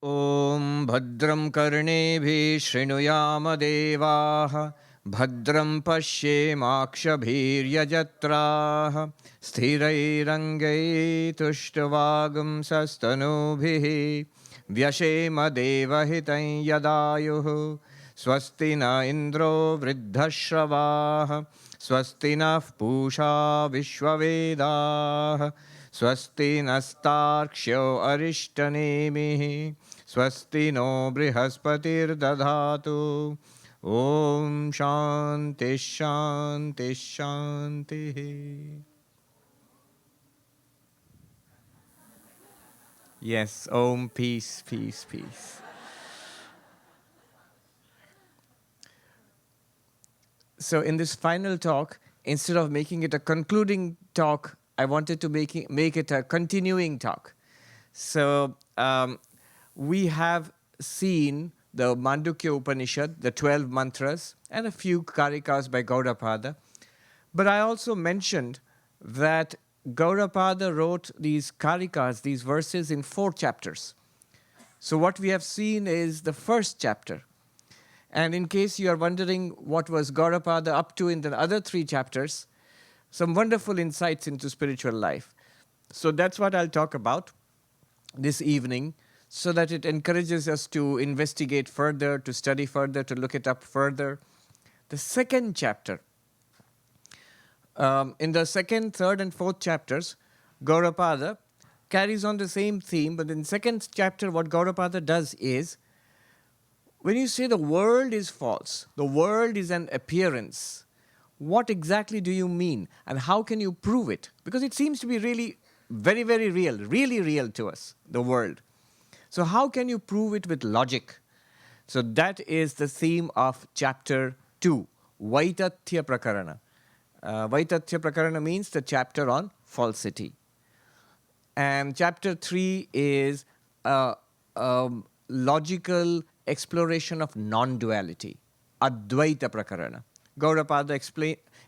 ॐ भद्रं कर्णेभिः शृणुयाम देवाः भद्रं पश्येमाक्षभिर्यजत्राः स्थिरैरङ्गैतुष्टवागुंसस्तनूभिः व्यशेम देवहितं यदायुः स्वस्ति न इन्द्रो वृद्धश्रवाः स्वस्ति नः पूषा विश्ववेदाः स्वस्ति नस्तार्क्ष्यो अरिष्टनेमिः स्वस्ति नो बृहस्पतिर्दधातु ॐ शान्ति शान्ति शान्तिः. Yes, Om, peace, peace, peace. So in this final talk, instead of making it a concluding talk, I wanted to make it a continuing talk. So we have seen the Mandukya Upanishad, the 12 mantras, and a few Karikas by Gaudapada. But I also mentioned that Gaudapada wrote these Karikas, these verses, in 4 chapters. So what we have seen is the first chapter. And in case you are wondering what was Gaudapada up to in the other 3 chapters, some wonderful insights into spiritual life. So that's what I'll talk about this evening, so that it encourages us to investigate further, to study further, to look it up further. The second chapter. In the second, third, and fourth chapters, Gaudapada carries on the same theme, but in the second chapter, what Gaudapada does is, when you say the world is false, the world is an appearance, what exactly do you mean? And how can you prove it? Because it seems to be really very, very real, really real to us, the world. So how can you prove it with logic? So that is the theme of chapter 2, Vaitatya Prakarana. Vaitatya Prakarana means the chapter on falsity. And chapter 3 is a logical exploration of non-duality, Advaita Prakarana. Gaudapada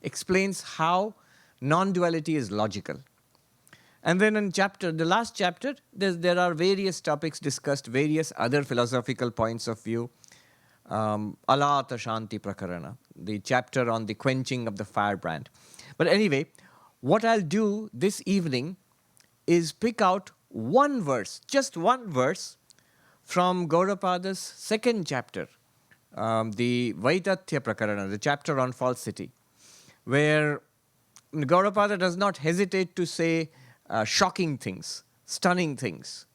explains how non-duality is logical. And then in the last chapter, there are various topics discussed, various other philosophical points of view. Alata Shanti Prakarana, the chapter on the quenching of the firebrand. But anyway, what I'll do this evening is pick out one verse, just one verse, from Gaudapada's second chapter, the Vaitatya Prakarana, the chapter on falsity, where Gaudapada does not hesitate to say shocking things, stunning things.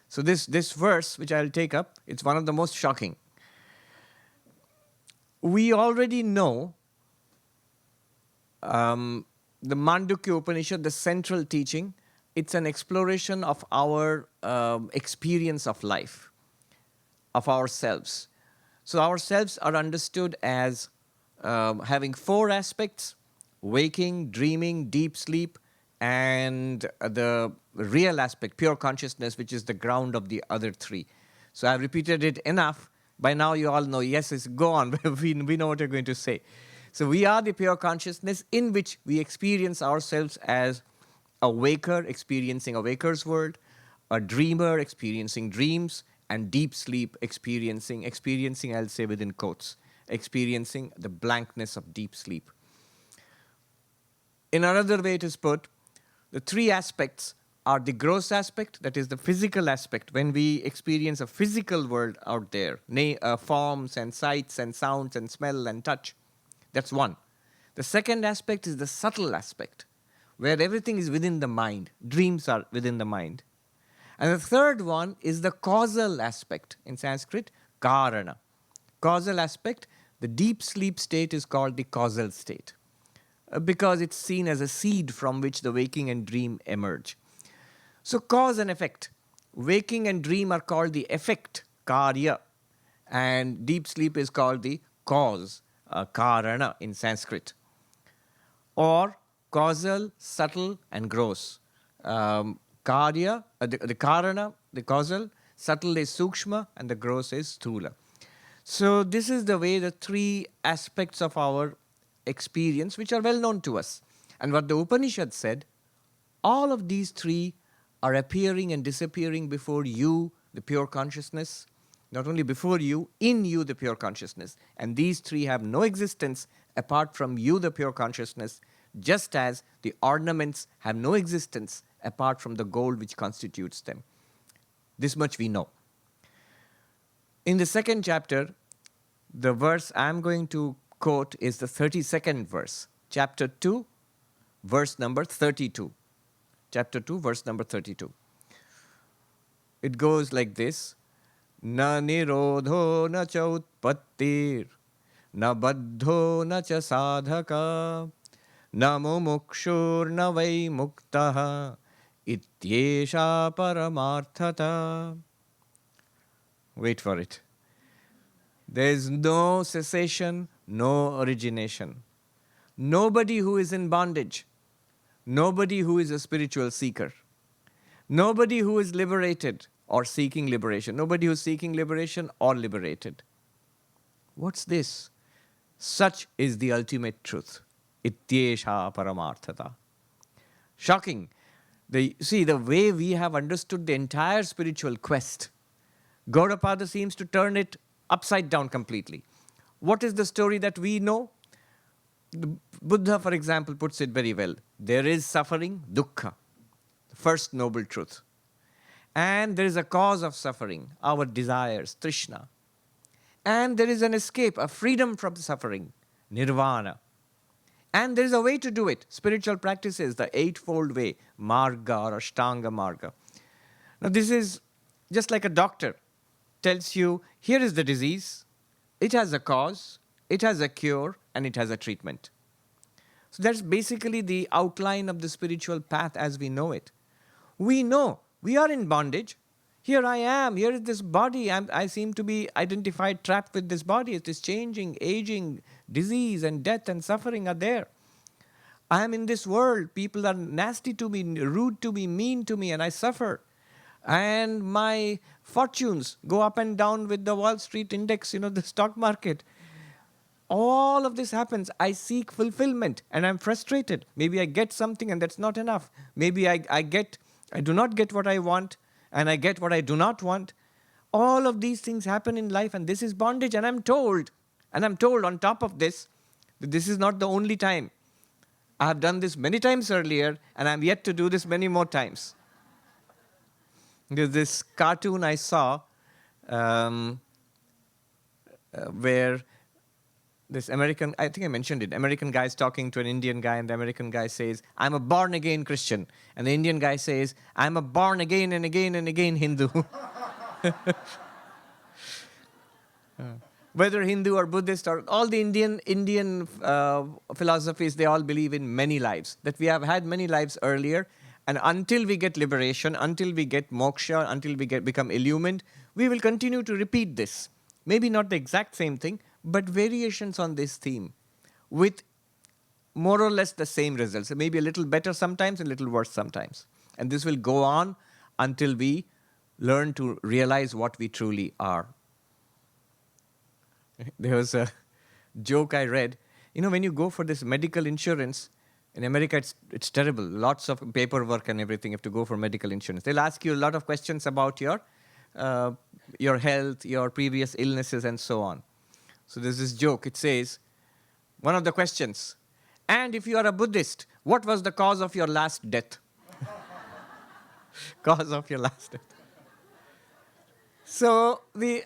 So this verse, which I'll take up, it's one of the most shocking. We already know the Mandukya Upanishad, the central teaching. It's an exploration of our experience of life, of ourselves. So ourselves are understood as having 4 aspects: waking, dreaming, deep sleep, and the real aspect, pure consciousness, which is the ground of the other 3. So I've repeated it enough. By now you all know, yes, go on, we know what you're going to say. So we are the pure consciousness in which we experience ourselves as a waker experiencing a waker's world, a dreamer experiencing dreams, and deep sleep experiencing, I'll say within quotes, experiencing the blankness of deep sleep. In another way it is put, the 3 aspects are the gross aspect, that is the physical aspect, when we experience a physical world out there, forms and sights and sounds and smell and touch. That's one. The second aspect is the subtle aspect, where everything is within the mind. Dreams are within the mind. And the third one is the causal aspect, in Sanskrit, karana. Causal aspect, the deep sleep state is called the causal state, because it's seen as a seed from which the waking and dream emerge. So cause and effect. Waking and dream are called the effect, karya, and deep sleep is called the cause, karana in Sanskrit. Or causal, subtle, and gross. Karya, the karana, the causal, subtle is sukshma, and the gross is sthula. So this is the way the 3 aspects of our experience, which are well known to us. And what the Upanishad said, all of these 3 are appearing and disappearing before you the pure consciousness. Not only before you, in you, the pure consciousness. And these three have no existence apart from you, the pure consciousness, just as the ornaments have no existence apart from the gold which constitutes them. This much we know. In the second chapter, the verse I'm going to quote is the 32nd verse. Chapter 2, verse number 32. Chapter 2, verse number 32. It goes like this. Na nirodho na cha utpattir, na baddho na cha sadhaka, na mumukshur na vai muktaha, ityesha paramarthata. Wait for it. There is no cessation, no origination. Nobody who is in bondage, nobody who is a spiritual seeker, nobody who is liberated or seeking liberation, nobody who is seeking liberation or liberated. What's this? Such is the ultimate truth. Ityesha paramarthata. Shocking. See, the way we have understood the entire spiritual quest, Gaudapada seems to turn it upside down completely. What is the story that we know? The Buddha, for example, puts it very well. There is suffering, dukkha, the first noble truth. And there is a cause of suffering, our desires, trishna. And there is an escape, a freedom from suffering, nirvana. And there is a way to do it. Spiritual practices, the eightfold way, marga or ashtanga marga. Now this is just like a doctor tells you, here is the disease, it has a cause, it has a cure, and it has a treatment. So that's basically the outline of the spiritual path as we know it. We know we are in bondage. Here I am, here is this body, I seem to be identified, trapped with this body. It is changing, aging, disease and death and suffering are there. I am in this world, people are nasty to me, rude to me, mean to me, and I suffer. And my fortunes go up and down with the Wall Street index, the stock market. All of this happens. I seek fulfillment and I'm frustrated. Maybe I get something and that's not enough. Maybe I do not get what I want and I get what I do not want. All of these things happen in life and this is bondage. And I'm told on top of this, that this is not the only time. I have done this many times earlier and I'm yet to do this many more times. There's this cartoon I saw where this American, I think I mentioned it, American guy is talking to an Indian guy and the American guy says, I'm a born-again Christian. And the Indian guy says, I'm a born-again and again and again Hindu. Whether Hindu or Buddhist or all the Indian philosophies, they all believe in many lives, that we have had many lives earlier. And until we get liberation, until we get moksha, until we become illumined, we will continue to repeat this. Maybe not the exact same thing, but variations on this theme with more or less the same results. Maybe a little better sometimes, a little worse sometimes. And this will go on until we learn to realize what we truly are. There was a joke I read. When you go for this medical insurance, in America, it's terrible. Lots of paperwork and everything. You have to go for medical insurance. They'll ask you a lot of questions about your health, your previous illnesses, and so on. So there's this joke. It says, one of the questions, and if you are a Buddhist, what was the cause of your last death? Cause of your last death. So the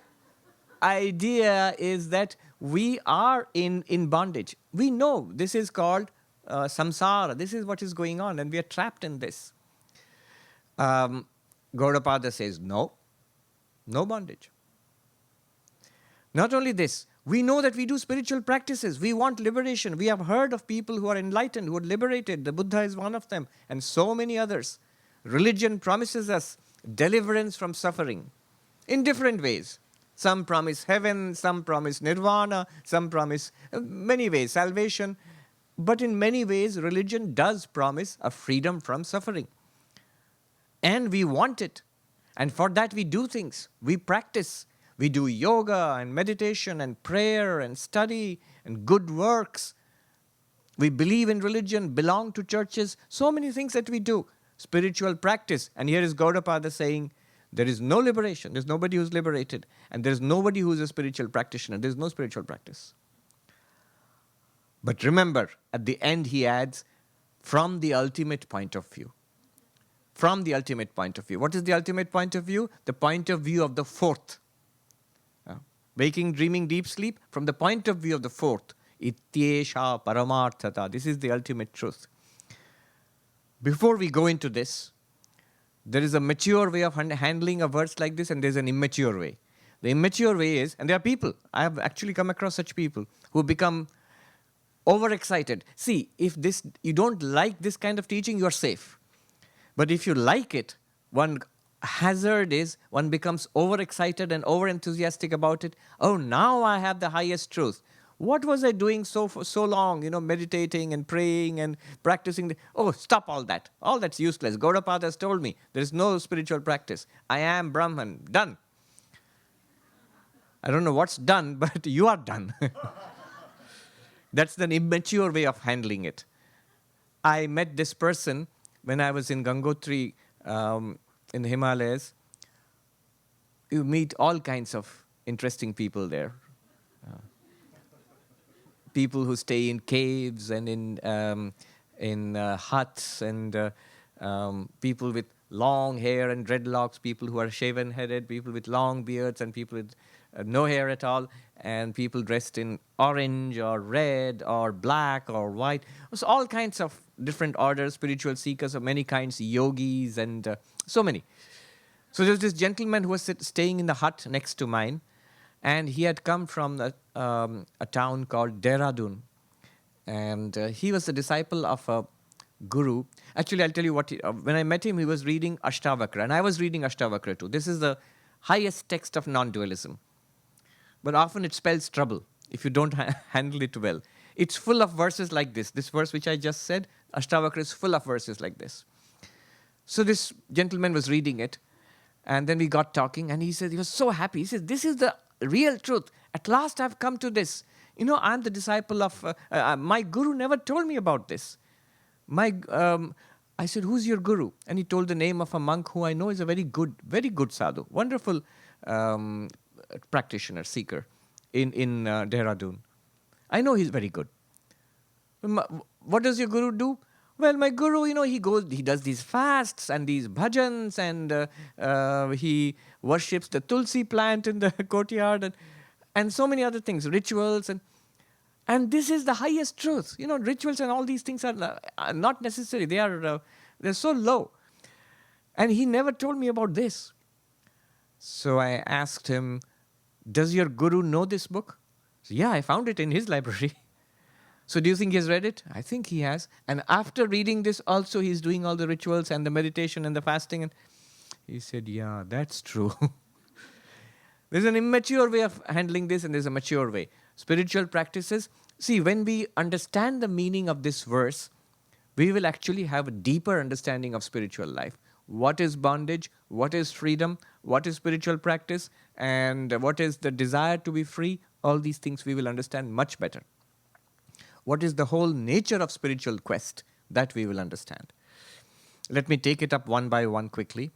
idea is that we are in bondage. We know this is called samsara. This is what is going on, and we are trapped in this. Gaudapada says, no bondage. Not only this, we know that we do spiritual practices. We want liberation. We have heard of people who are enlightened, who are liberated. The Buddha is one of them, and so many others. Religion promises us deliverance from suffering in different ways. Some promise heaven, some promise nirvana, some promise many ways, salvation. But in many ways, religion does promise a freedom from suffering. And we want it. And for that we do things. We practice. We do yoga and meditation and prayer and study and good works. We believe in religion, belong to churches. So many things that we do. Spiritual practice. And here is Gaudapada saying, There is no liberation. There's nobody who's liberated. And there's nobody who's a spiritual practitioner. There's no spiritual practice. But remember, at the end he adds, from the ultimate point of view. From the ultimate point of view. What is the ultimate point of view? The point of view of the fourth. Waking, dreaming, deep sleep, from the point of view of the fourth. Ityesha paramarthata. This is the ultimate truth. Before we go into this, there is a mature way of handling a verse like this, and there's an immature way. The immature way is, and there are people, I have actually come across such people, who become overexcited. See, if you don't like this kind of teaching, you are safe. But if you like it, one hazard is one becomes overexcited and overenthusiastic about it. Oh, now I have the highest truth. What was I doing for so long, meditating and praying and practicing? Oh, stop all that. All that's useless. Gaudapada has told me there is no spiritual practice. I am Brahman. Done. I don't know what's done, but you are done. That's the immature way of handling it. I met this person when I was in Gangotri in the Himalayas. You meet all kinds of interesting people there. People who stay in caves and in huts, and people with long hair and dreadlocks, people who are shaven-headed, people with long beards, and people with no hair at all, and people dressed in orange or red or black or white. So all kinds of different orders, spiritual seekers of many kinds, yogis, and so many. So there's this gentleman who was staying in the hut next to mine, and he had come from a town called Dehradun. And he was a disciple of a guru. Actually, I'll tell you what, when I met him, he was reading Ashtavakra, and I was reading Ashtavakra too. This is the highest text of non-dualism. But often it spells trouble if you don't handle it well. It's full of verses like this. This verse which I just said, Ashtavakra is full of verses like this. So this gentleman was reading it, and then we got talking, and he said, he was so happy. He said, this is the real truth. At last I've come to this. I'm the disciple of, my guru never told me about this. I said, who's your guru? And he told the name of a monk who I know is a very good sadhu, wonderful practitioner, seeker in Dehradun. I know he's very good. What does your guru do? Well, my guru, he does these fasts and these bhajans, and he worships the tulsi plant in the courtyard, and so many other things, rituals, and this is the highest truth. Rituals and all these things are not necessary. They're so low. And he never told me about this. So I asked him, does your guru know this book? So, yeah, I found it in his library. So do you think he has read it? I think he has. And after reading this also, he's doing all the rituals and the meditation and the fasting. And he said, yeah, that's true. There's an immature way of handling this, and there's a mature way. Spiritual practices. See, when we understand the meaning of this verse, we will actually have a deeper understanding of spiritual life. What is bondage? What is freedom? What is spiritual practice? And what is the desire to be free? All these things we will understand much better. What is the whole nature of spiritual quest? That we will understand. Let me take it up one by one quickly.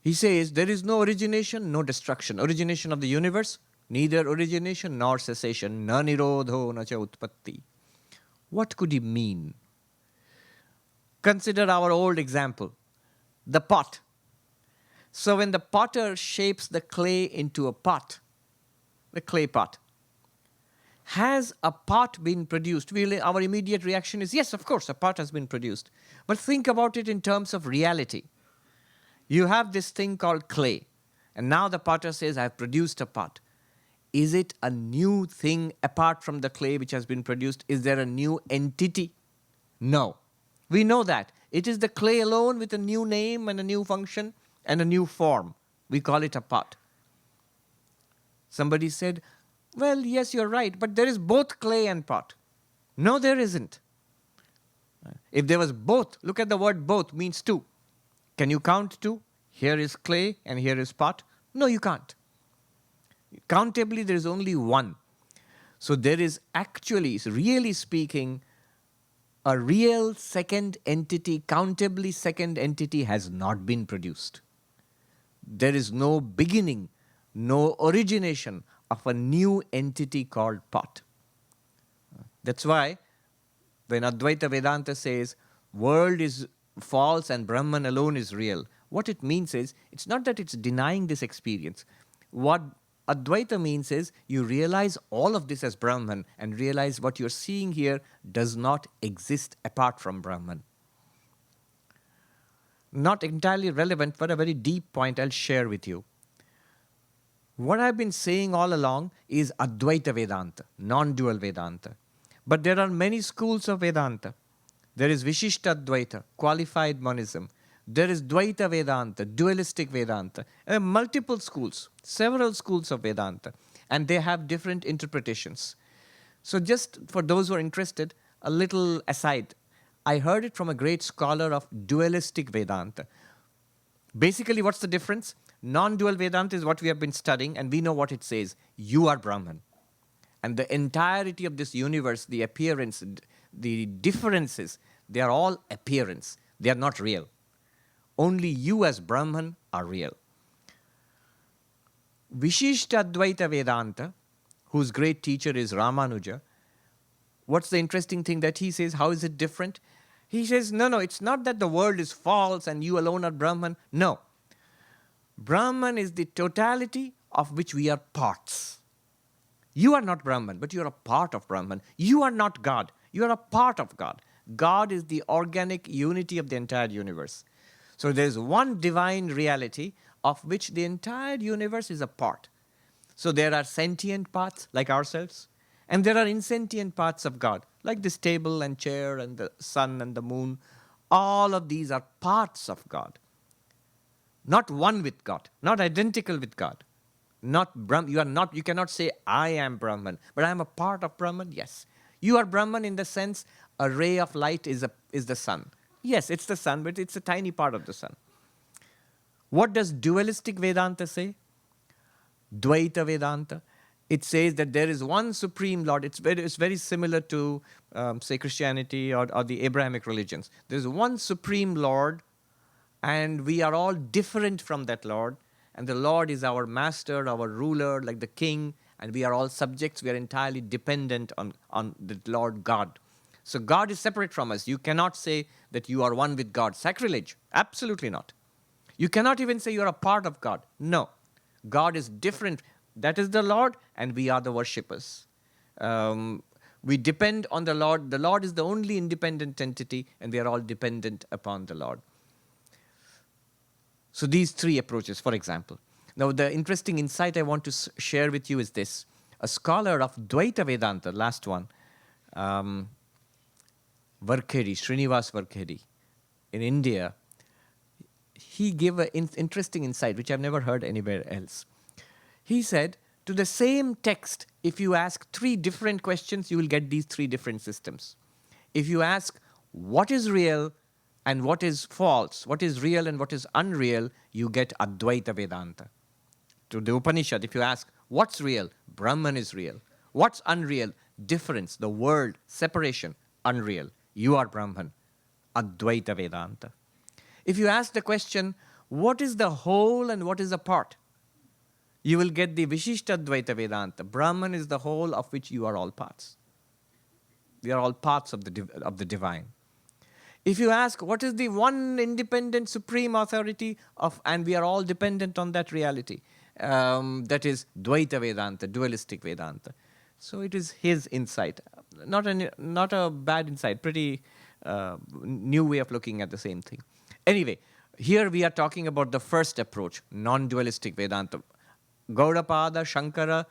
He says, there is no origination, no destruction. Origination of the universe, neither origination nor cessation. Na nirodho na cha utpatti. What could he mean? Consider our old example, the pot. So when the potter shapes the clay into a pot, the clay pot, has a pot been produced? Our immediate reaction is, yes, of course, a pot has been produced. But think about it in terms of reality. You have this thing called clay, and now the potter says, I've produced a pot. Is it a new thing apart from the clay which has been produced? Is there a new entity? No. We know that. It is the clay alone with a new name and a new function and a new form. We call it a pot. Somebody said, well, yes, you're right, but there is both clay and pot. No, there isn't. If there was both, look at the word both, means two. Can you count two? Here is clay and here is pot. No, you can't. Countably, there is only one. So there is actually, really speaking, a real second entity, countably second entity has not been produced. There is no beginning, no origination of a new entity called pot. That's why when Advaita Vedanta says world is false and Brahman alone is real, what it means is, it's not that it's denying this experience. What Advaita means is you realize all of this as Brahman and realize what you're seeing here does not exist apart from Brahman. Not entirely relevant, but a very deep point I'll share with you. What I've been saying all along is Advaita Vedanta, non-dual Vedanta. But there are many schools of Vedanta. There is Vishishta Advaita, qualified monism. There is Dvaita Vedanta, dualistic Vedanta. Multiple schools, several schools of Vedanta. And they have different interpretations. So just for those who are interested, a little aside. I heard it from a great scholar of dualistic Vedanta. Basically, what's the difference? Non-dual Vedanta is what we have been studying, and we know what it says. You are Brahman. And the entirety of this universe, the appearance, the differences, they are all appearance. They are not real. Only you as Brahman are real. Vishishta Advaita Vedanta, whose great teacher is Ramanuja, what's the interesting thing that he says? How is it different? He says, no, it's not that the world is false and you alone are Brahman. No. Brahman is the totality of which we are parts. You are not Brahman, but you are a part of Brahman. You are not God. You are a part of God. God is the organic unity of the entire universe. So there is one divine reality of which the entire universe is a part. So there are sentient parts like ourselves, and there are insentient parts of God, like this table and chair and the sun and the moon. All of these are parts of God. Not one with God, not identical with God. You cannot say, I am Brahman, but I am a part of Brahman. Yes. You are Brahman in the sense a ray of light is the sun. Yes, it's the sun, but it's a tiny part of the sun. What does dualistic Vedanta say? Dvaita Vedanta. It says that there is one supreme Lord. It's very similar to, say, Christianity or the Abrahamic religions. There's one supreme Lord, and we are all different from that Lord. And the Lord is our master, our ruler, like the king, and we are all subjects. We are entirely dependent on the Lord God. So God is separate from us. You cannot say that you are one with God. Sacrilege. Absolutely not. You cannot even say you are a part of God. No. God is different. That is the Lord, and we are the worshippers. We depend on the Lord. The Lord is the only independent entity, and we are all dependent upon the Lord. So these three approaches, for example. Now, the interesting insight I want to share with you is this. A scholar of Dvaita Vedanta, last one, Varkhedi, Srinivas Varkhedi, in India, he gave an interesting insight, which I've never heard anywhere else. He said, to the same text, if you ask three different questions, you will get these three different systems. If you ask, what is real and what is false, what is real and what is unreal, you get Advaita Vedanta. To the Upanishad, if you ask, what's real? Brahman is real. What's unreal? Difference, the world, separation, unreal. You are Brahman. Advaita Vedanta. If you ask the question, what is the whole and what is a part? You will get the Vishishta Advaita Vedanta. Brahman is the whole of which you are all parts. We are all parts of the divine. If you ask, what is the one independent supreme authority and we are all dependent on that reality, that is Dvaita Vedanta, dualistic Vedanta. So it is his insight. Not a bad insight, pretty new way of looking at the same thing. Anyway, here we are talking about the first approach, non-dualistic Vedanta. Gaudapada, Shankara,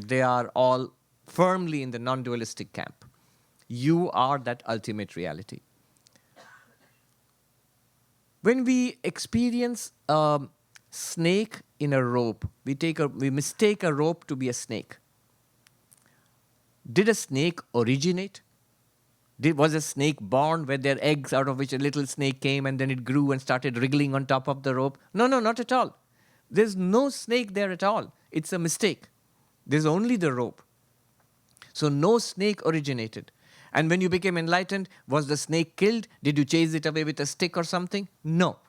they are all firmly in the non-dualistic camp. You are that ultimate reality. When we experience a snake in a rope, we mistake a rope to be a snake. Did a snake originate? Was a snake born? Were there eggs out of which a little snake came and then it grew and started wriggling on top of the rope? No, not at all. There's no snake there at all. It's a mistake. There's only the rope. So no snake originated. And when you became enlightened, was the snake killed? Did you chase it away with a stick or something? No.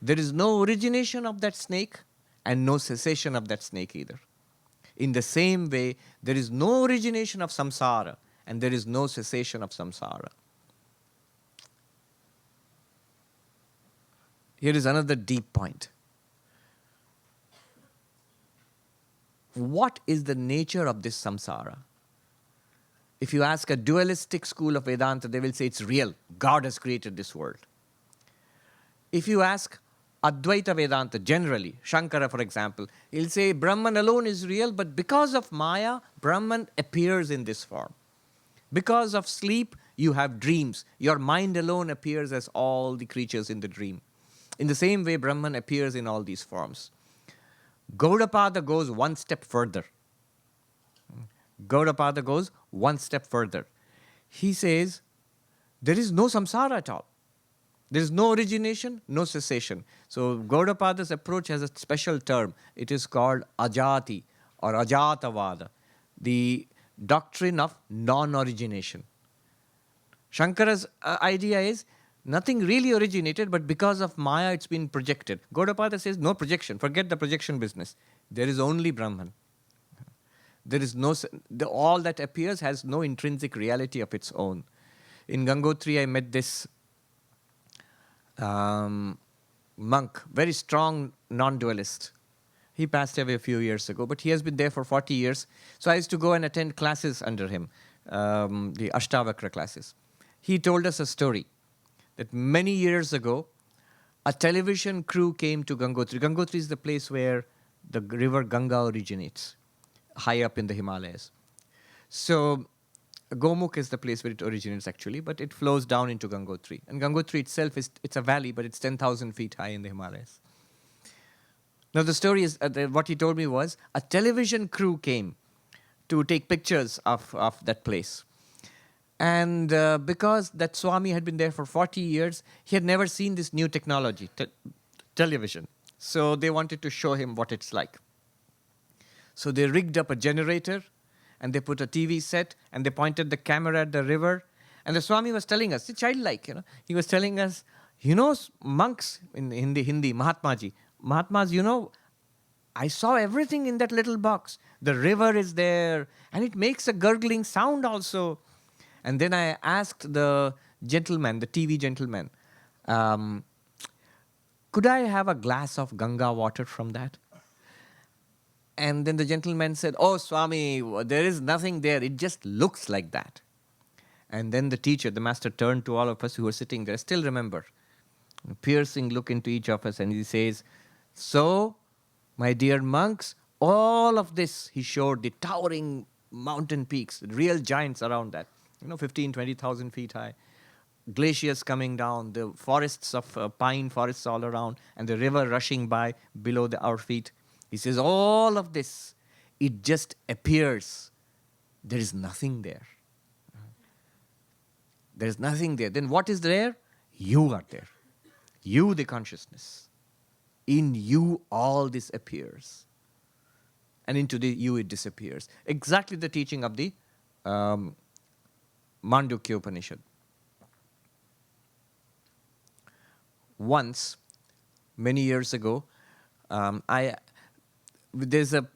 There is no origination of that snake and no cessation of that snake either. In the same way, there is no origination of samsara and there is no cessation of samsara. Here is another deep point. What is the nature of this samsara? If you ask a dualistic school of Vedanta, they will say it's real. God has created this world. If you ask Advaita Vedanta generally, Shankara for example, he'll say Brahman alone is real, but because of Maya, Brahman appears in this form. Because of sleep, you have dreams. Your mind alone appears as all the creatures in the dream. In the same way, Brahman appears in all these forms. Gaudapada goes one step further. Gaudapada goes one step further. He says, there is no samsara at all. There is no origination, no cessation. So Gaudapada's approach has a special term. It is called ajati or ajatavada, the doctrine of non origination. Shankara's idea is nothing really originated, but because of Maya it's been projected. Gaudapada says no projection, forget the projection business. There is only Brahman. There is no, all that appears has no intrinsic reality of its own. In Gangotri I met this monk, very strong non-dualist. He passed away a few years ago, but he has been there for 40 years. So I used to go and attend classes under him, the Ashtavakra classes. He told us a story that many years ago, a television crew came to Gangotri. Gangotri is the place where the river Ganga originates, high up in the Himalayas. So Gomukh is the place where it originates actually, but it flows down into Gangotri. And Gangotri itself, it's a valley, but it's 10,000 feet high in the Himalayas. Now the story is, what he told me was, a television crew came to take pictures of that place. And because that Swami had been there for 40 years, he had never seen this new technology, television. So they wanted to show him what it's like. So they rigged up a generator, and they put a TV set, and they pointed the camera at the river. And the Swami was telling us, it's childlike, he was telling us, monks in Hindi, Mahatmas, I saw everything in that little box. The river is there, and it makes a gurgling sound also. And then I asked the gentleman, the TV gentleman, could I have a glass of Ganga water from that? And then the gentleman said, oh, Swami, there is nothing there. It just looks like that. And then the teacher, the master, turned to all of us who were sitting there. I still remember, a piercing look into each of us, and he says, so, my dear monks, all of this, he showed the towering mountain peaks, real giants around that, 15, 20,000 feet high, glaciers coming down, the forests of pine forests all around, and the river rushing by below our feet. He says, all of this, it just appears. There is nothing there. There is nothing there. Then what is there? You are there. You, the consciousness. In you, all this appears. And into you, it disappears. Exactly the teaching of the Mandukya Upanishad. Once, many years ago, there's a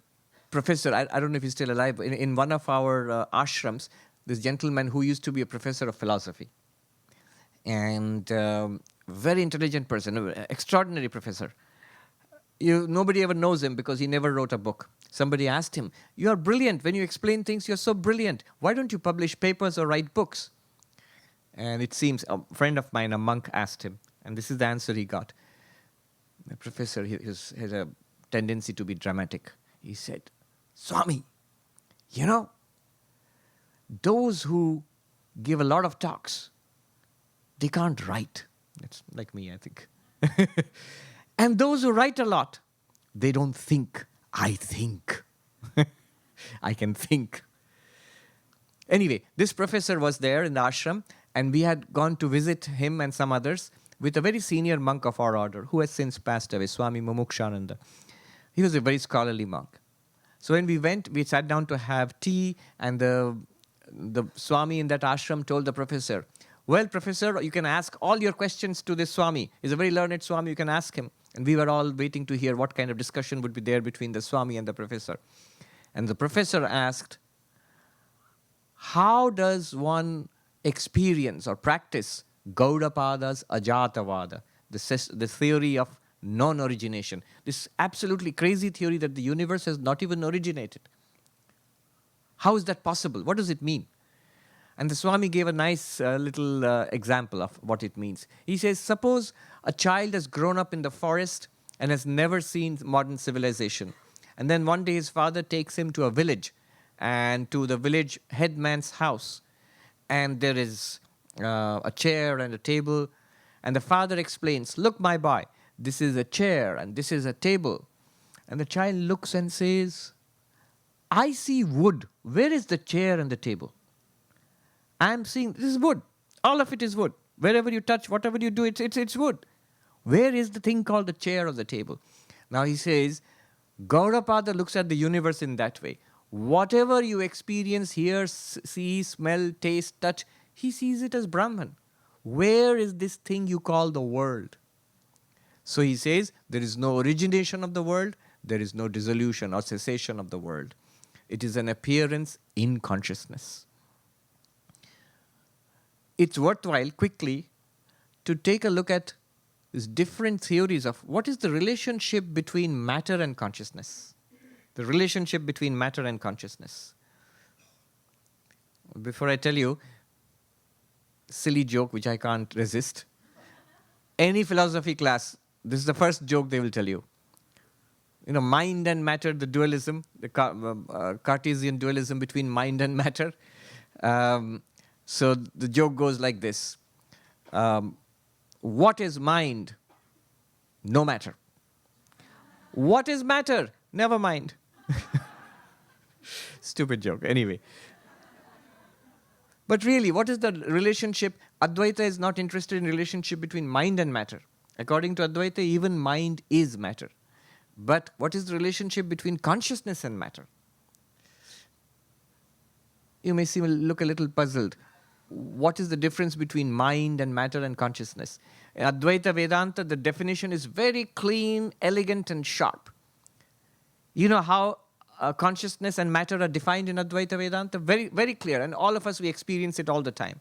professor, I don't know if he's still alive, but in one of our ashrams, this gentleman who used to be a professor of philosophy. And very intelligent person, extraordinary professor. Nobody ever knows him because he never wrote a book. Somebody asked him, you are brilliant. When you explain things, you're so brilliant. Why don't you publish papers or write books? And it seems, a friend of mine, a monk, asked him, and this is the answer he got. The professor has a tendency to be dramatic. He said, Swami, those who give a lot of talks, they can't write. That's like me, I think. And those who write a lot, they don't think. I think. I can think. Anyway, this professor was there in the ashram, and we had gone to visit him and some others with a very senior monk of our order who has since passed away, Swami Mumukshananda. He was a very scholarly monk. So when we went, we sat down to have tea, and the Swami in that ashram told the professor, Well, professor, you can ask all your questions to this Swami. He's a very learned Swami, you can ask him. And we were all waiting to hear what kind of discussion would be there between the Swami and the professor. And the professor asked, how does one experience or practice Gaudapada's Ajatavada, the theory of non origination? This absolutely crazy theory that the universe has not even originated. How is that possible? What does it mean? And the Swami gave a nice little example of what it means. He says, suppose a child has grown up in the forest and has never seen modern civilization. And then one day his father takes him to a village and to the village headman's house. And there is a chair and a table. And the father explains, look, my boy, this is a chair and this is a table. And the child looks and says, I see wood. Where is the chair and the table? I am seeing, this is wood. All of it is wood. Wherever you touch, whatever you do, it's wood. Where is the thing called the chair or the table? Now he says, Gaudapada looks at the universe in that way. Whatever you experience, hear, see, smell, taste, touch, he sees it as Brahman. Where is this thing you call the world? So he says, there is no origination of the world, there is no dissolution or cessation of the world. It is an appearance in consciousness. It's worthwhile quickly to take a look at these different theories of what is the relationship between matter and consciousness. The relationship between matter and consciousness. Before I tell you, silly joke which I can't resist. Any philosophy class, this is the first joke they will tell you. You know, mind and matter, the dualism, the Cartesian dualism between mind and matter. So the joke goes like this. What is mind? No matter. What is matter? Never mind. Stupid joke. Anyway. But really, what is the relationship? Advaita is not interested in relationship between mind and matter. According to Advaita, even mind is matter. But what is the relationship between consciousness and matter? You may look a little puzzled. What is the difference between mind and matter and consciousness? In Advaita Vedanta, the definition is very clean, elegant, and sharp. You know how consciousness and matter are defined in Advaita Vedanta? Very, very clear, and all of us, we experience it all the time.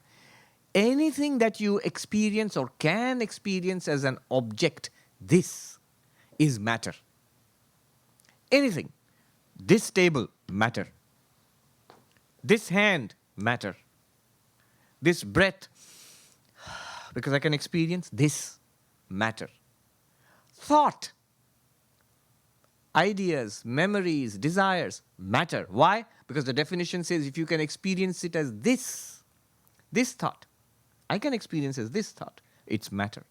Anything that you experience or can experience as an object, this is matter. Anything. This table, matter. This hand, matter. This breath, because I can experience this, matter. Thought, ideas, memories, desires, matter. Why? Because the definition says if you can experience it as this thought, I can experience as this thought, it's matter.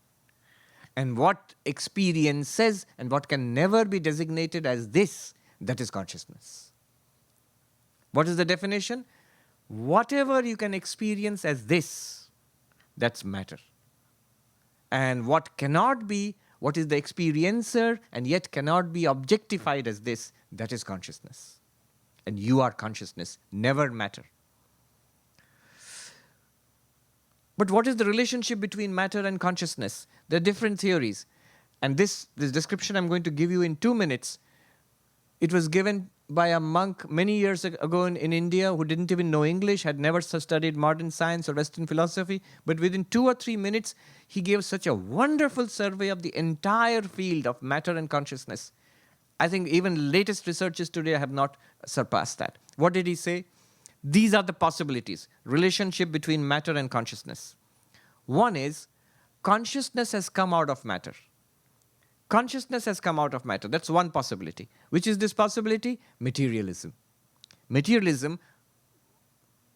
And what experience says and what can never be designated as this, that is consciousness. What is the definition? Whatever you can experience as this, that's matter. And what cannot be, what is the experiencer and yet cannot be objectified as this, that is consciousness. And you are consciousness, never matter. But what is the relationship between matter and consciousness? There are different theories. And this description I'm going to give you in 2 minutes. It was given by a monk many years ago in India who didn't even know English, had never studied modern science or Western philosophy. But within 2 or 3 minutes, he gave such a wonderful survey of the entire field of matter and consciousness. I think even latest researches today have not surpassed that. What did he say? These are the possibilities. Relationship between matter and consciousness. One is, consciousness has come out of matter. Consciousness has come out of matter. That's one possibility. Which is this possibility? Materialism. Materialism,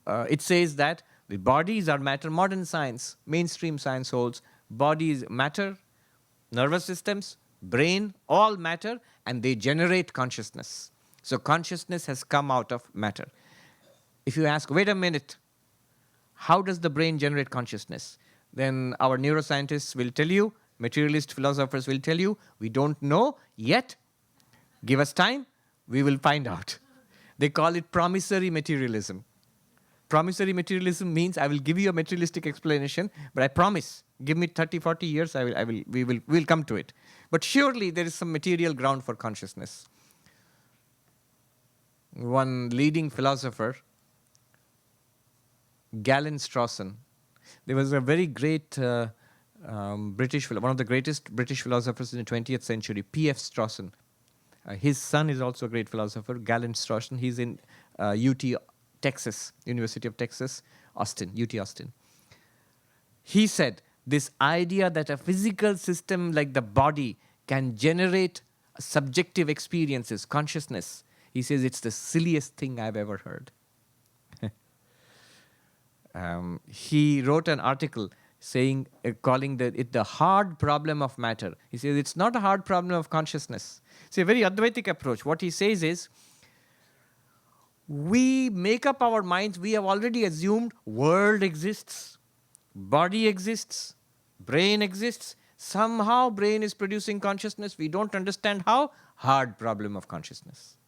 it says that the bodies are matter. Modern science, mainstream science holds, bodies matter, nervous systems, brain, all matter, and they generate consciousness. So consciousness has come out of matter. If you ask, wait a minute, how does the brain generate consciousness? Then our neuroscientists will tell you, materialist philosophers will tell you, we don't know yet. Give us time, we will find out. They call it promissory materialism. promissory materialism means I will give you a materialistic explanation, but I promise, give me 30, 40 years, we'll come to it. But surely there is some material ground for consciousness. One leading philosopher, Galen Strawson, there was a very great one of the greatest British philosophers in the 20th century, P.F. Strawson. His son is also a great philosopher, Galen Strawson. He's in UT Texas, University of Texas, Austin, UT Austin. He said this idea that a physical system like the body can generate subjective experiences, consciousness, he says it's the silliest thing I've ever heard. He wrote an article saying, calling it the hard problem of matter. He says it's not a hard problem of consciousness. It's a very Advaitic approach. What he says is, we make up our minds, we have already assumed world exists, body exists, brain exists. Somehow brain is producing consciousness. We don't understand how. Hard problem of consciousness.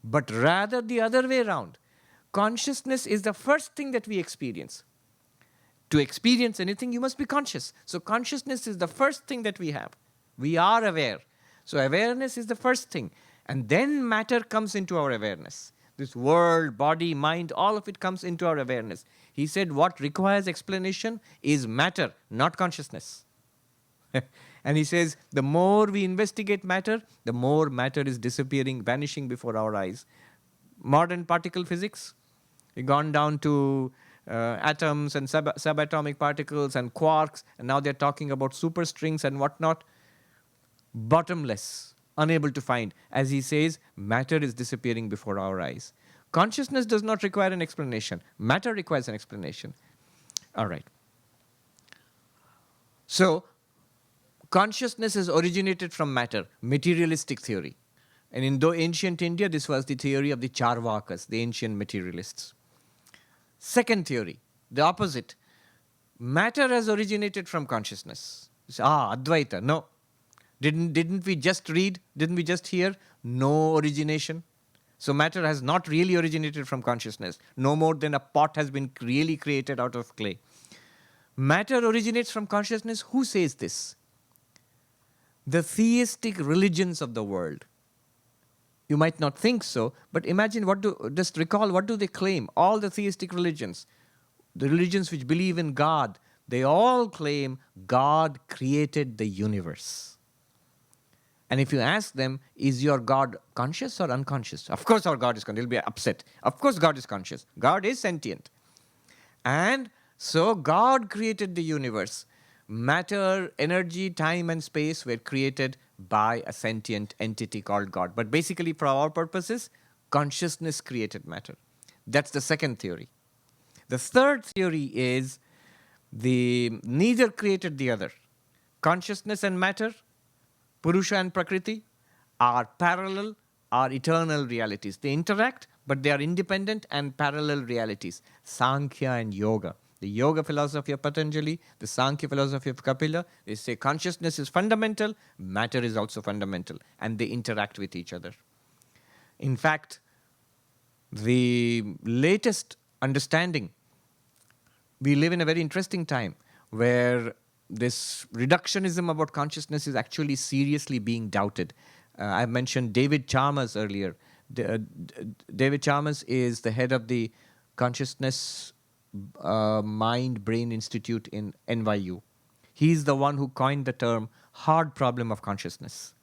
But rather the other way around. Consciousness is the first thing that we experience. To experience anything, you must be conscious. So consciousness is the first thing that we have. We are aware. So awareness is the first thing. And then matter comes into our awareness. This world, body, mind, all of it comes into our awareness. He said what requires explanation is matter, not consciousness. And he says the more we investigate matter, the more matter is disappearing, vanishing before our eyes. Modern particle physics, we've gone down to atoms and subatomic particles and quarks, and now they're talking about superstrings and whatnot. Bottomless, unable to find. As he says, matter is disappearing before our eyes. Consciousness does not require an explanation. Matter requires an explanation. All right. So, consciousness is originated from matter, materialistic theory. And in ancient India, this was the theory of the Charvakas, the ancient materialists. Second theory, the opposite. Matter has originated from consciousness. Advaita. No. Didn't we just read? Didn't we just hear? No origination. So matter has not really originated from consciousness. No more than a pot has been really created out of clay. Matter originates from consciousness. Who says this? The theistic religions of the world. You might not think so, but imagine just recall what do they claim? All the theistic religions, the religions which believe in God, they all claim God created the universe. And if you ask them, is your God conscious or unconscious? Of course our God is conscious. They'll be upset. Of course God is conscious. God is sentient. And so God created the universe. Matter, energy, time and space were created by a sentient entity called God. But basically for our purposes, consciousness created matter. That's the second theory. The third theory is neither created the other. Consciousness and matter, Purusha and Prakriti, are parallel, are eternal realities. They interact, but they are independent and parallel realities. Sankhya and Yoga. The Yoga philosophy of Patanjali, the Sankhya philosophy of Kapila, they say consciousness is fundamental, matter is also fundamental, and they interact with each other. In fact, the latest understanding, we live in a very interesting time where this reductionism about consciousness is actually seriously being doubted. I mentioned David Chalmers earlier. David Chalmers is the head of the Consciousness Mind Brain Institute in NYU. He's the one who coined the term hard problem of consciousness.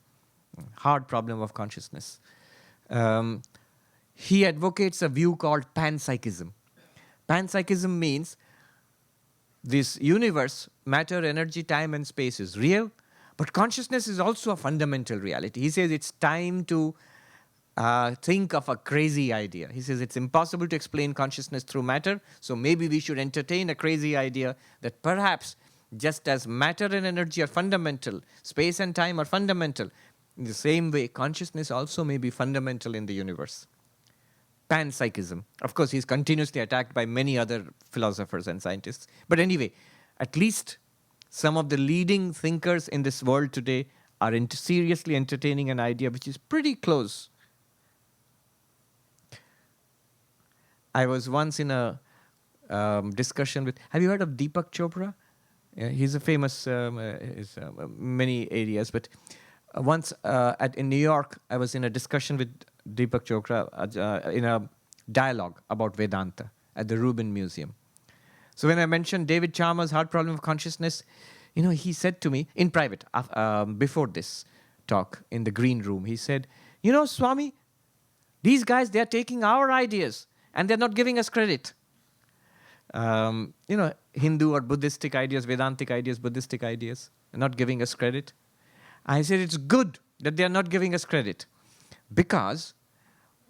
Hard problem of consciousness. He advocates a view called panpsychism. Panpsychism means this universe, matter, energy, time and space is real, but consciousness is also a fundamental reality. He says it's time to think of a crazy idea. He says it's impossible to explain consciousness through matter, so maybe we should entertain a crazy idea that perhaps just as matter and energy are fundamental, space and time are fundamental, in the same way consciousness also may be fundamental in the universe. Panpsychism. Of course, he's continuously attacked by many other philosophers and scientists. But anyway, at least some of the leading thinkers in this world today are seriously entertaining an idea which is pretty close. I was once in a discussion with. Have you heard of Deepak Chopra? Yeah, he's a famous many areas, but once in New York, I was in a discussion with Deepak Chopra in a dialogue about Vedanta at the Rubin Museum. So when I mentioned David Chalmers' hard problem of consciousness, he said to me in private before this talk in the green room, he said, Swami, these guys, they're taking our ideas and they're not giving us credit. Hindu or Buddhistic ideas, Vedantic ideas, Buddhistic ideas, they're not giving us credit. I said it's good that they're not giving us credit, because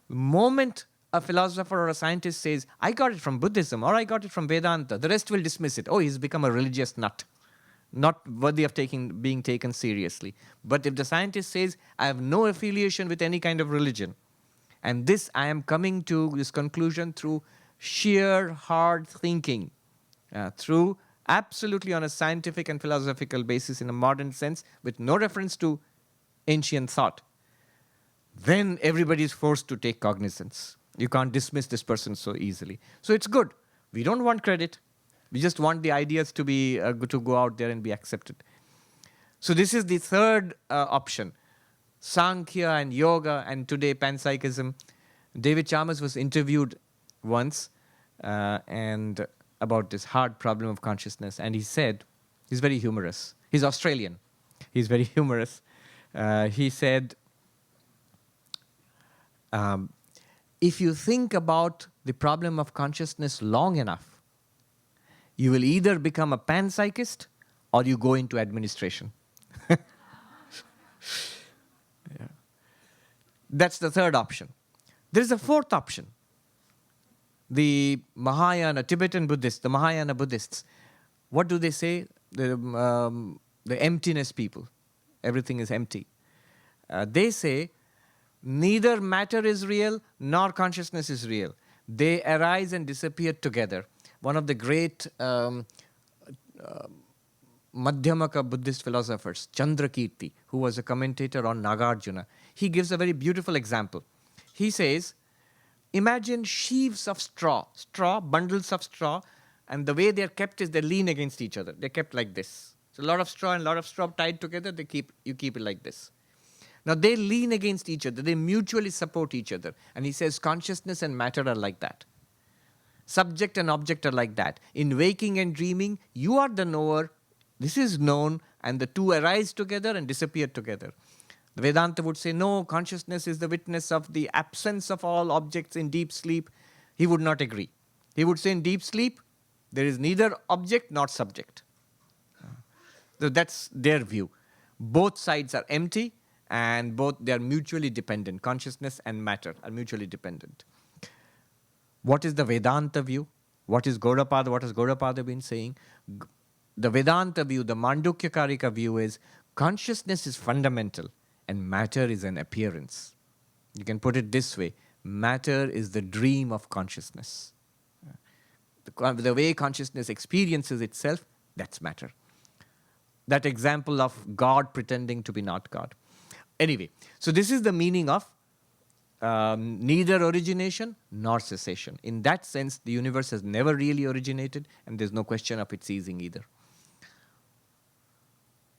the moment a philosopher or a scientist says, I got it from Buddhism or I got it from Vedanta, the rest will dismiss it. Oh, he's become a religious nut, not worthy of being taken seriously. But if the scientist says, I have no affiliation with any kind of religion, and I am coming to this conclusion through sheer hard thinking, through absolutely on a scientific and philosophical basis in a modern sense, with no reference to ancient thought, then everybody is forced to take cognizance. You can't dismiss this person so easily. So it's good. We don't want credit. We just want the ideas to be to go out there and be accepted. So this is the third option. Sankhya and yoga, and today panpsychism. David Chalmers was interviewed once and about this hard problem of consciousness, and he said, he's very humorous. He's Australian. He's very humorous. He said, if you think about the problem of consciousness long enough, you will either become a panpsychist or you go into administration. Yeah. That's the third option. There is a fourth option. The Mahayana, Tibetan Buddhists, the Mahayana Buddhists, what do they say? The emptiness people. Everything is empty. They say neither matter is real nor consciousness is real. They arise and disappear together. One of the great Madhyamaka Buddhist philosophers, Chandrakirti, who was a commentator on Nagarjuna, he gives a very beautiful example. He says, imagine sheaves of straw, bundles of straw, and the way they're kept is they lean against each other. They're kept like this. So a lot of straw and a lot of straw tied together, you keep it like this. Now they lean against each other. They mutually support each other. And he says consciousness and matter are like that. Subject and object are like that. In waking and dreaming, you are the knower, this is known, and the two arise together and disappear together. The Vedanta would say, no, consciousness is the witness of the absence of all objects in deep sleep. He would not agree. He would say in deep sleep, there is neither object nor subject. So that's their view. Both sides are empty and they are mutually dependent. Consciousness and matter are mutually dependent. What is the Vedanta view? What has Gaudapada been saying? The Vedanta view, the Mandukya Karika view is consciousness is fundamental and matter is an appearance. You can put it this way. Matter is the dream of consciousness. The way consciousness experiences itself, that's matter. That example of God pretending to be not God. Anyway, so this is the meaning of neither origination nor cessation. In that sense, the universe has never really originated, and there's no question of it ceasing either.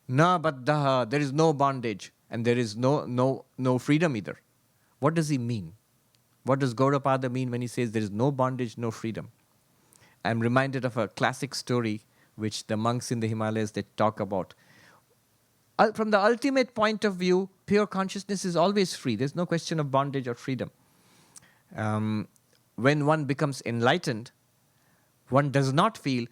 Na baddha, there is no bondage, and there is no freedom either. What does he mean? What does Gaudapada mean when he says there is no bondage, no freedom? I'm reminded of a classic story which the monks in the Himalayas, they talk about. From the ultimate point of view, pure consciousness is always free. There's no question of bondage or freedom. When one becomes enlightened, one does not feel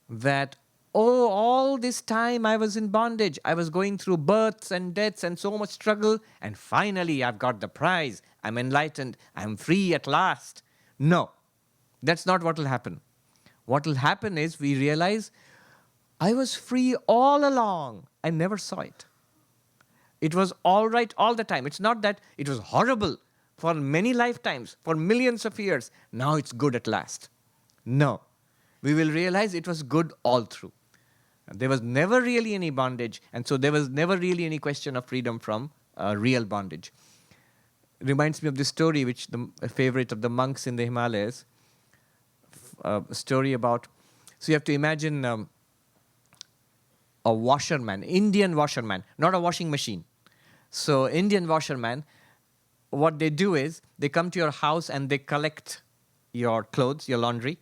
that, oh, all this time I was in bondage. I was going through births and deaths and so much struggle, and finally I've got the prize. I'm enlightened. I'm free at last. No, that's not what will happen. What will happen is we realize I was free all along. I never saw it. It was all right all the time. It's not that it was horrible for many lifetimes, for millions of years. Now it's good at last. No. We will realize it was good all through. There was never really any bondage, and so there was never really any question of freedom from real bondage. It reminds me of this story, which a favorite of the monks in the Himalayas. story about. So you have to imagine a washerman, Indian washerman, not a washing machine. So Indian washerman, what they do is they come to your house and they collect your clothes, your laundry,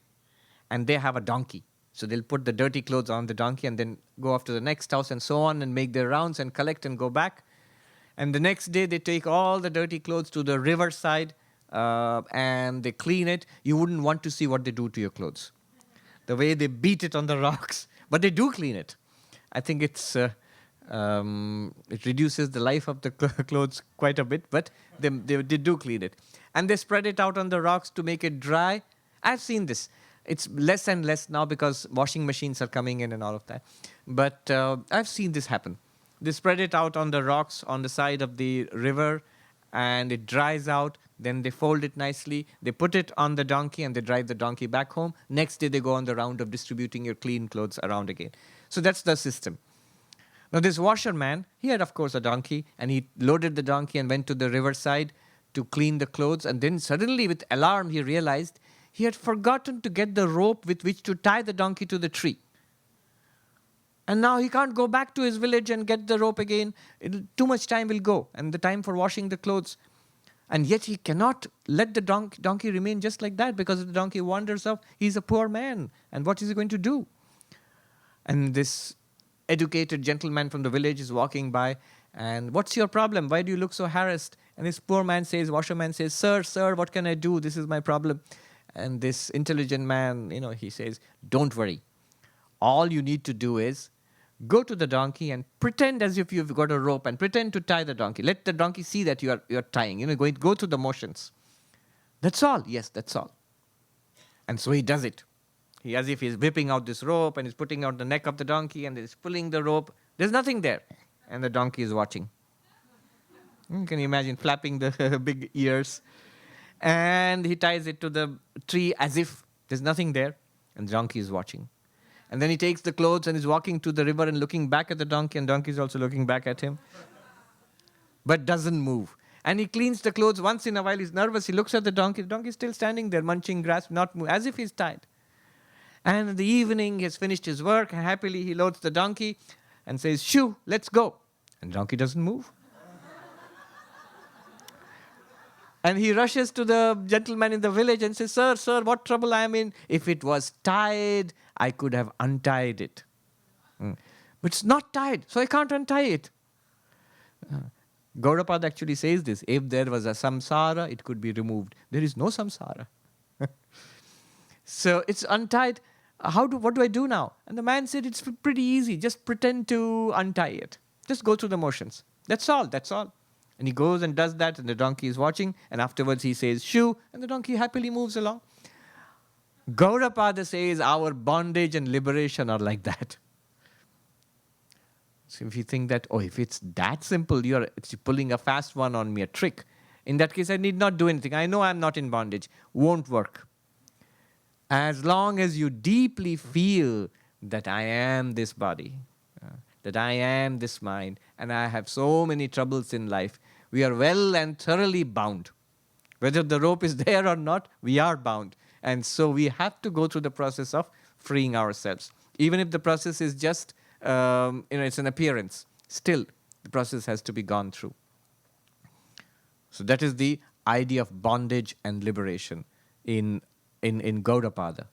and they have a donkey. So they'll put the dirty clothes on the donkey and then go off to the next house and so on and make their rounds and collect and go back. And the next day they take all the dirty clothes to the riverside and they clean it. You wouldn't want to see what they do to your clothes. The way they beat it on the rocks. But they do clean it. I think it reduces the life of the clothes quite a bit, but they do clean it. And they spread it out on the rocks to make it dry. I've seen this. It's less and less now because washing machines are coming in and all of that. But I've seen this happen. They spread it out on the rocks on the side of the river and it dries out. Then they fold it nicely. They put it on the donkey and they drive the donkey back home. Next day they go on the round of distributing your clean clothes around again. So that's the system. Now this washerman, he had of course a donkey and he loaded the donkey and went to the riverside to clean the clothes. And then suddenly with alarm he realized he had forgotten to get the rope with which to tie the donkey to the tree. And now he can't go back to his village and get the rope again. Too much time will go and the time for washing the clothes. And yet he cannot let the donkey remain just like that because if the donkey wanders off, he's a poor man. And what is he going to do? And this educated gentleman from the village is walking by and what's your problem? Why do you look so harassed? And this poor man says, washerman says, sir, what can I do? This is my problem. And this intelligent man, he says, don't worry. All you need to do is go to the donkey and pretend as if you've got a rope and pretend to tie the donkey. Let the donkey see that you're tying. Go through the motions. That's all. Yes, that's all. And so he does it. As if he's whipping out this rope and he's putting out the neck of the donkey and he's pulling the rope. There's nothing there. And the donkey is watching. Can you imagine flapping the big ears? And he ties it to the tree as if there's nothing there. And the donkey is watching. And then he takes the clothes and is walking to the river and looking back at the donkey. And the donkey is also looking back at him. But doesn't move. And he cleans the clothes once in a while. He's nervous. He looks at the donkey. The donkey is still standing there, munching grass, not moving, as if he's tired. And in the evening, he has finished his work. And happily, he loads the donkey and says, shoo, let's go. And the donkey doesn't move. And he rushes to the gentleman in the village and says, sir, what trouble I am in? If it was tied, I could have untied it. But it's not tied, so I can't untie it. Gaudapada actually says this. If there was a samsara, it could be removed. There is no samsara. So it's untied. What do I do now? And the man said, it's pretty easy. Just pretend to untie it. Just go through the motions. That's all. And he goes and does that, and the donkey is watching, and afterwards he says, shoo, and the donkey happily moves along. Gaudapada says our bondage and liberation are like that. So if you think that, if it's that simple, it's pulling a fast one on me, a trick. In that case, I need not do anything. I know I'm not in bondage. Won't work. As long as you deeply feel that I am this body, that I am this mind, and I have so many troubles in life, we are well and thoroughly bound. Whether the rope is there or not, we are bound. And so we have to go through the process of freeing ourselves. Even if the process is just, it's an appearance, still the process has to be gone through. So that is the idea of bondage and liberation in Gaudapada.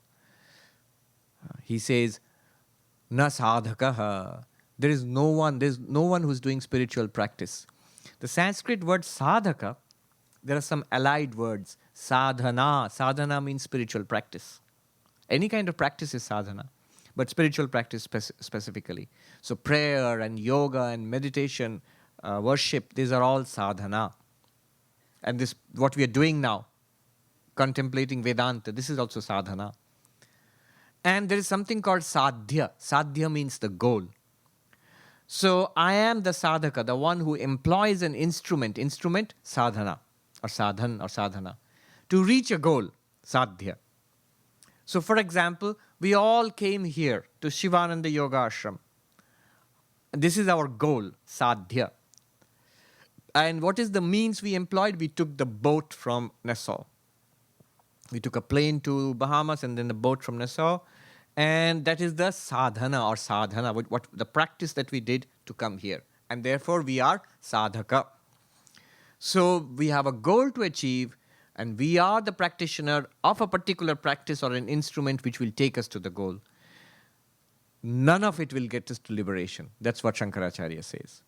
He says, na sadhakaha. There's no one who's doing spiritual practice. The Sanskrit word sadhaka, there are some allied words. Sadhana. Sadhana means spiritual practice. Any kind of practice is sadhana, but spiritual practice specifically. So prayer and yoga and meditation, worship, these are all sadhana. And this, what we are doing now, contemplating Vedanta, this is also sadhana. And there is something called sadhya. Sadhya means the goal. So I am the sadhaka, the one who employs an instrument, sadhana, or sadhan or sadhana, to reach a goal, sadhya. So for example, we all came here to Shivananda Yoga Ashram. This is our goal, sadhya. And what is the means we employed? We took the boat from Nassau. We took a plane to Bahamas and then a boat from Nassau. And that is the sadhana, what the practice that we did to come here. And therefore, we are sadhaka. So we have a goal to achieve, and we are the practitioner of a particular practice or an instrument which will take us to the goal. None of it will get us to liberation. That's what Shankaracharya says.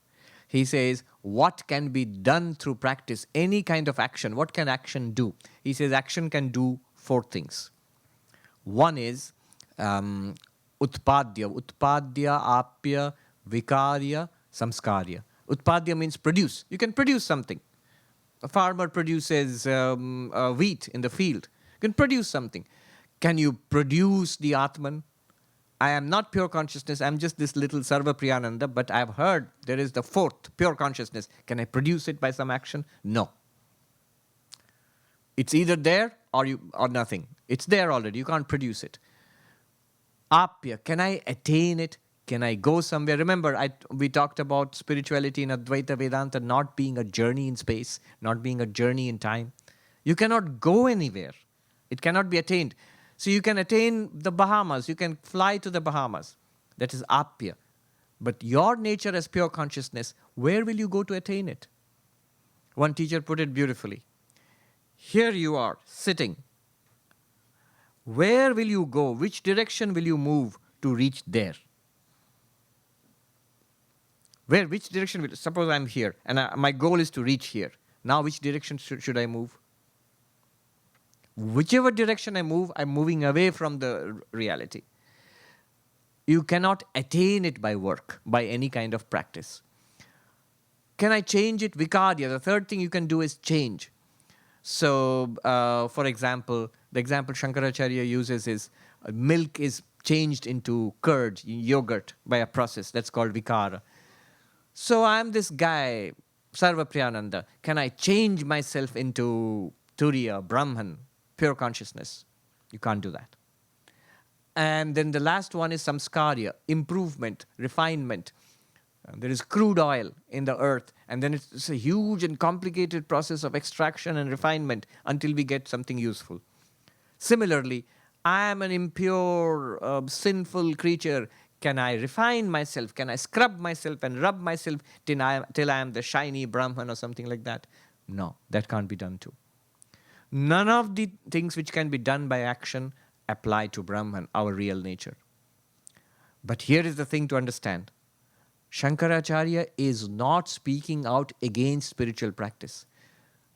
He says, what can be done through practice, any kind of action, what can action do? He says action can do 4 things. One is utpadya, apya, vikarya, samskarya. Utpadya means produce. You can produce something. A farmer produces wheat in the field. You can produce something. Can you produce the Atman? I am not pure consciousness. I'm just this little Sarvapriyananda, but I've heard there is the 4th, pure consciousness. Can I produce it by some action? No. It's either there or nothing. It's there already. You can't produce it. Apya, can I attain it? Can I go somewhere? Remember, we talked about spirituality in Advaita Vedanta not being a journey in space, not being a journey in time. You cannot go anywhere. It cannot be attained. So you can attain the Bahamas. You can fly to the Bahamas. That is apya. But your nature as pure consciousness, where will you go to attain it? One teacher put it beautifully. Here you are, sitting. Where will you go? Which direction will you move to reach there? Which direction will... Suppose I'm here, and my goal is to reach here. Now, which direction should I move? Whichever direction I move, I'm moving away from the reality. You cannot attain it by work, by any kind of practice. Can I change it? Vikarya. The 3rd thing you can do is change. So, for example, the example Shankaracharya uses is milk is changed into curd, yogurt, by a process. That's called vikara. So I'm this guy, Sarvapriyananda. Can I change myself into Turiya, Brahman, pure consciousness? You can't do that. And then the last one is samskarya, improvement, refinement. There is crude oil in the earth, and then it's a huge and complicated process of extraction and refinement until we get something useful. Similarly, I am an impure, sinful creature. Can I refine myself? Can I scrub myself and rub myself till I am the shiny Brahman or something like that? No, that can't be done too. None of the things which can be done by action apply to Brahman, our real nature. But here is the thing to understand. Shankaracharya is not speaking out against spiritual practice.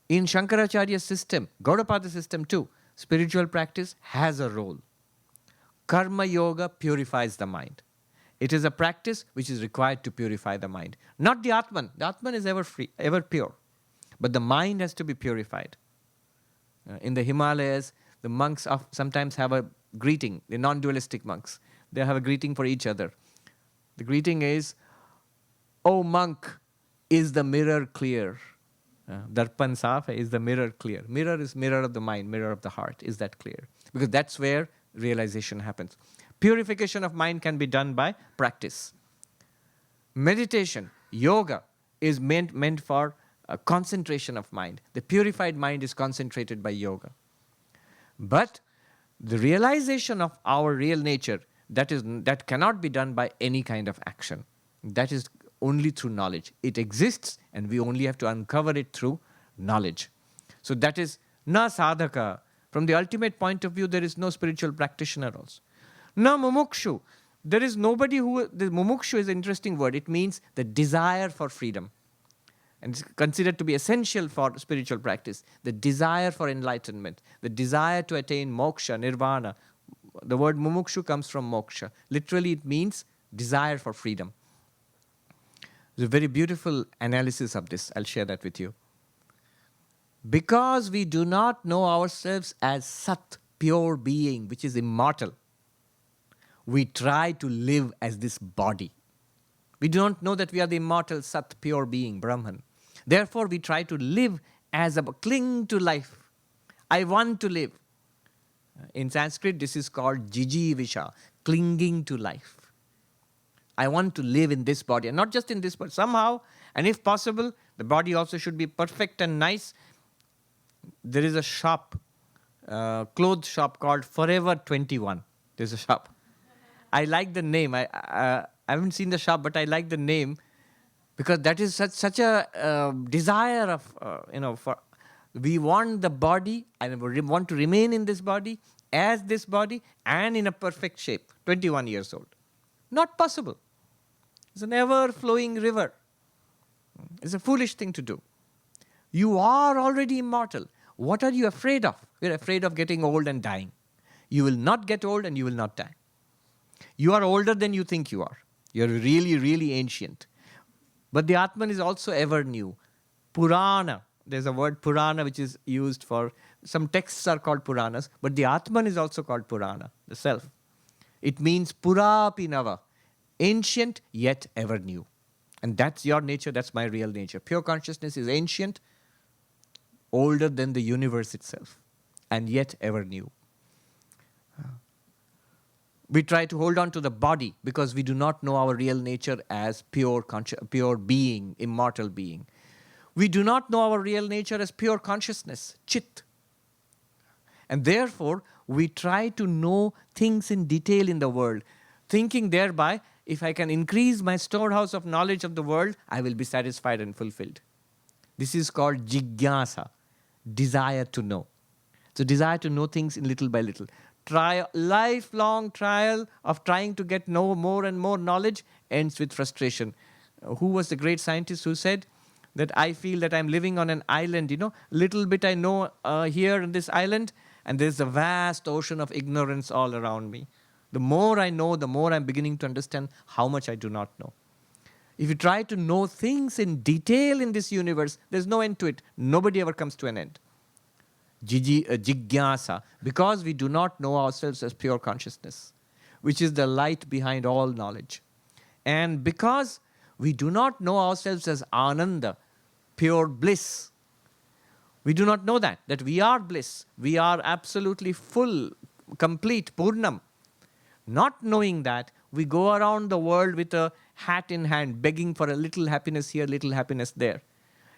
In Shankaracharya's system, Gaudapada system too, spiritual practice has a role. Karma yoga purifies the mind. It is a practice which is required to purify the mind. Not the Atman. The Atman is ever free, ever pure. But the mind has to be purified. In the Himalayas, the monks sometimes have a greeting, the non-dualistic monks. They have a greeting for each other. The greeting is, "O monk, is the mirror clear?" Darpan saaf hai, is the mirror clear? Mirror is mirror of the mind, mirror of the heart. Is that clear? Because that's where realization happens. Purification of mind can be done by practice. Meditation, yoga, is meant for concentration of mind. The purified mind is concentrated by yoga. But the realization of our real nature, that cannot be done by any kind of action. That is only through knowledge. It exists, and we only have to uncover it through knowledge. So that is na sadhaka. From the ultimate point of view, there is no spiritual practitioner also. Na mumukshu. There is nobody the mumukshu is an interesting word. It means the desire for freedom. And it's considered to be essential for spiritual practice. The desire for enlightenment. The desire to attain moksha, nirvana. The word mumukshu comes from moksha. Literally, it means desire for freedom. There's a very beautiful analysis of this. I'll share that with you. Because we do not know ourselves as Sat, pure being, which is immortal, we try to live as this body. We do not know that we are the immortal Sat, pure being, Brahman. Therefore, we try to live as cling to life. I want to live. In Sanskrit, this is called jijivisha, clinging to life. I want to live in this body, and not just in this body. Somehow, and if possible, the body also should be perfect and nice. There is a shop clothes shop called Forever 21. There's a shop. I like the name. I haven't seen the shop, but I like the name because that is such a desire of, for we want the body and we want to remain in this body as this body and in a perfect shape. 21 years old. Not possible. It's an ever-flowing river. It's a foolish thing to do. You are already immortal. What are you afraid of? You're afraid of getting old and dying. You will not get old and you will not die. You are older than you think you are. You're really, really ancient. But the Atman is also ever new. Purana. There's a word Purana which is used for, some texts are called Puranas, but the Atman is also called Purana, the self. It means Purapi Nava, ancient yet ever new. And that's your nature, that's my real nature. Pure consciousness is ancient, older than the universe itself, and yet ever new. We try to hold on to the body because we do not know our real nature as pure being, immortal being. We do not know our real nature as pure consciousness, chit. And therefore, we try to know things in detail in the world, thinking thereby, if I can increase my storehouse of knowledge of the world, I will be satisfied and fulfilled. This is called jigyasa, desire to know. So desire to know things in little by little. Lifelong trial of trying to get more and more knowledge ends with frustration. Who was the great scientist who said that I feel that I'm living on an island, little bit I know here in this island, and there's a vast ocean of ignorance all around me. The more I know, the more I'm beginning to understand how much I do not know. If you try to know things in detail in this universe, there's no end to it. Nobody ever comes to an end. Jigyasa, because we do not know ourselves as pure consciousness, which is the light behind all knowledge. And because we do not know ourselves as Ananda, pure bliss, we do not know that we are bliss. We are absolutely full, complete, Purnam. Not knowing that, we go around the world with a hat in hand, begging for a little happiness here, little happiness there.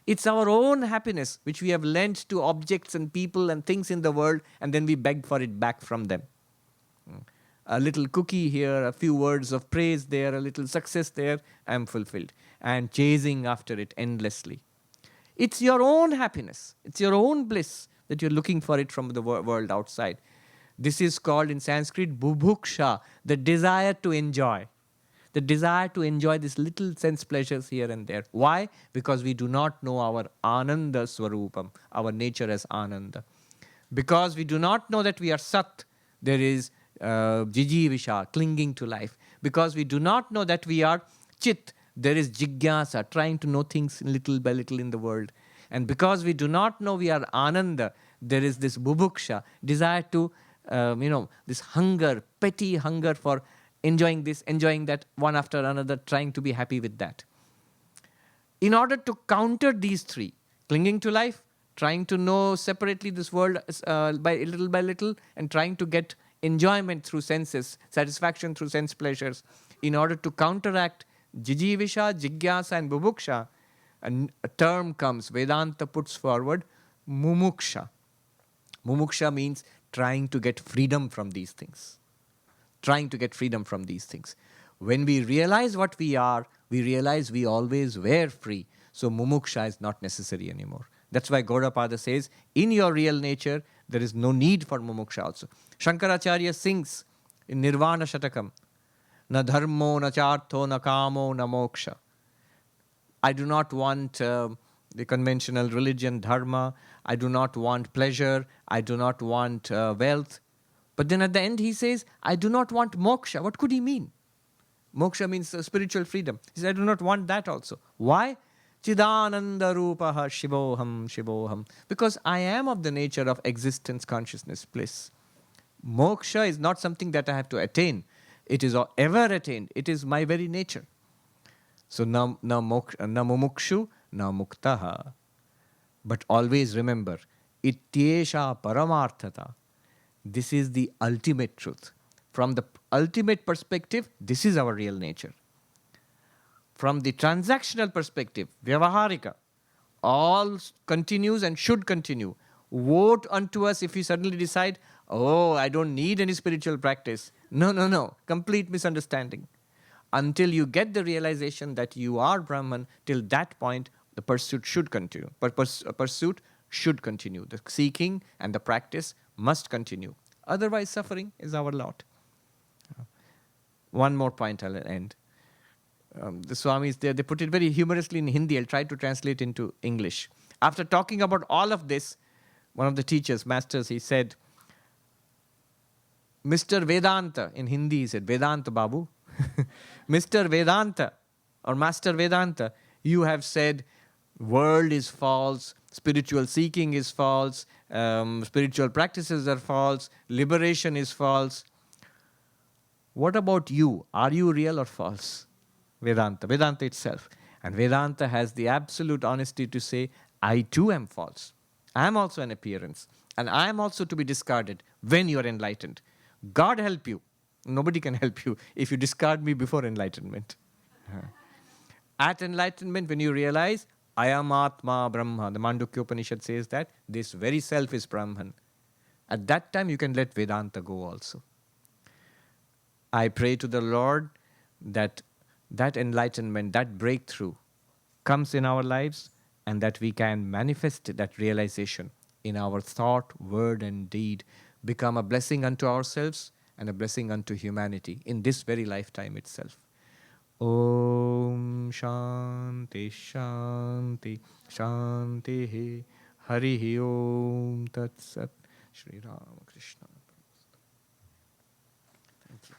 It's our own happiness which we have lent to objects and people and things in the world, and then we beg for it back from them. A little cookie here, a few words of praise there, a little success there, I am fulfilled. And chasing after it endlessly. It's your own happiness. It's your own bliss that you're looking for it from the world outside. This is called in Sanskrit bubhuksha, the desire to enjoy. The desire to enjoy these little sense pleasures here and there. Why? Because we do not know our Ananda Swarupam, our nature as Ananda. Because we do not know that we are Sat, there is Jijivisha, clinging to life. Because we do not know that we are Chit, there is Jigyasa, trying to know things little by little in the world. And because we do not know we are Ananda, there is this bubhuksha, desire to, this hunger, petty hunger for enjoying this, enjoying that, one after another, trying to be happy with that. In order to counter these three, clinging to life, trying to know separately this world by little, and trying to get enjoyment through senses, satisfaction through sense pleasures, in order to counteract jijivisha, jigyasa and bubhuksha, a term comes, Vedanta puts forward, mumuksha. Mumuksha means trying to get freedom from these things. Trying to get freedom from these things. When we realize what we are, we realize we always were free. So mumuksha is not necessary anymore. That's why Gaudapada says, in your real nature, there is no need for mumuksha also. Shankaracharya sings in Nirvana Shatakam, na dharmo, na chartho, na kamo, na moksha. I do not want the conventional religion, dharma. I do not want pleasure. I do not want wealth. But then at the end he says, I do not want moksha. What could he mean? Moksha means spiritual freedom. He says, I do not want that also. Why? Chidananda rupaha shivoham shivoham. Because I am of the nature of existence, consciousness, bliss. Moksha is not something that I have to attain. It is ever attained. It is my very nature. So na mumukshu, na muktaha. But always remember, ityesha paramarthata. This is the ultimate truth. From the ultimate perspective, this is our real nature. From the transactional perspective, vyavaharika, all continues and should continue. Woe unto us if we suddenly decide, oh, I don't need any spiritual practice. No, no, no. Complete misunderstanding. Until you get the realization that you are Brahman, till that point, the pursuit should continue. Pursuit should continue. The seeking and the practice must continue. Otherwise, suffering is our lot. One more point I'll end. The Swamis, they put it very humorously in Hindi. I'll try to translate into English. After talking about all of this, one of the teachers, masters, he said, Mr. Vedanta, in Hindi he said, Vedanta Babu, Mr. Vedanta or Master Vedanta, you have said world is false, spiritual seeking is false, spiritual practices are false, liberation is false. What about you? Are you real or false? Vedanta itself. And Vedanta has the absolute honesty to say, I too am false. I am also an appearance. And I am also to be discarded when you are enlightened. God help you. Nobody can help you if you discard me before enlightenment. At enlightenment, when you realize, I am Atma Brahma, the Mandukya Upanishad says that this very self is Brahman. At that time, you can let Vedanta go also. I pray to the Lord that that enlightenment, that breakthrough comes in our lives and that we can manifest that realization in our thought, word and deed, become a blessing unto ourselves and a blessing unto humanity in this very lifetime itself. Om Shanti Shanti Shanti Hari Om Tat Sat Shri Ramakrishna. Thank you.